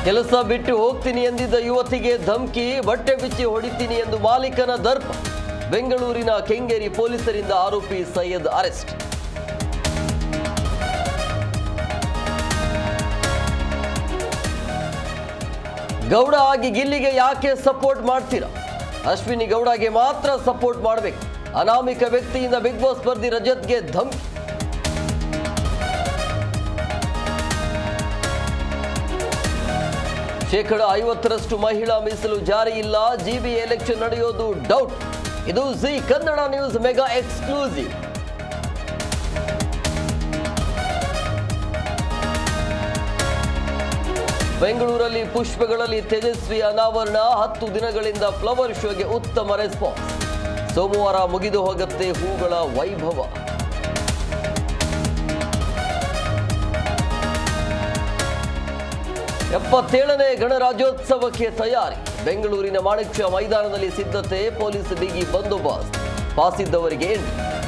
ಕೆಲಸ ಬಿಟ್ಟು ಹೋಗ್ತೀನಿ ಎಂದಿದ್ದ ಯುವತಿಗೆ ಧಮಕಿ, ಬಟ್ಟೆ ಬಿಚ್ಚಿ ಹೊಡಿತೀನಿ ಎಂದು ಮಾಲೀಕನ ದರ್ಪ. ಬೆಂಗಳೂರಿನ ಕೆಂಗೇರಿ ಪೊಲೀಸರಿಂದ ಆರೋಪಿ ಸೈಯದ್ ಅರೆಸ್ಟ್. ಗೌಡ ಆಗಿ ಗಿಲ್ಲಿಗೆ ಯಾಕೆ ಸಪೋರ್ಟ್ ಮಾಡ್ತೀರಾ? ಅಶ್ವಿನಿ ಗೌಡಗೆ ಮಾತ್ರ ಸಪೋರ್ಟ್ ಮಾಡಬೇಕು. ಅನಾಮಿಕ ವ್ಯಕ್ತಿಯಿಂದ ಬಿಗ್ ಬಾಸ್ ಸ್ಪರ್ಧಿ ರಜತ್ಗೆ ಧಮಕಿ. ಶೇಕಡ 50ರಷ್ಟು ಮಹಿಳಾ ಮೀಸಲು ಜಾರಿ ಇಲ್ಲ. ಜಿಬಿ ಎಲೆಕ್ಷನ್ ನಡೆಯೋದು ಡೌಟ್. ಇದು G Kannada news mega exclusive. ಬೆಂಗಳೂರಲ್ಲಿ ಪುಷ್ಪಗಳಲ್ಲಿ ತೇಜಸ್ವಿ ಅನಾವರಣ. 10 ದಿನಗಳಿಂದ ಫ್ಲವರ್ ಶೋಗೆ ಉತ್ತಮ ರೆಸ್ಪಾನ್ಸ್. ಸೋಮವಾರ ಮುಗಿದು ಹೋಗುತ್ತೆ ಹೂಗಳ ವೈಭವ. ಎಪ್ಪತ್ತೇಳನೇ ಗಣರಾಜ್ಯೋತ್ಸವಕ್ಕೆ ತಯಾರಿ. ಬೆಂಗಳೂರಿನ ಮಾಣಿಕ್ಯ ಮೈದಾನದಲ್ಲಿ ಸಿದ್ಧತೆ. ಪೊಲೀಸ್ ಬಿಗಿ ಬಂದೋಬಸ್ತ್. ಪಾಸ್ ಇದ್ದವರಿಗೆ ಎಂಟ್ರಿ.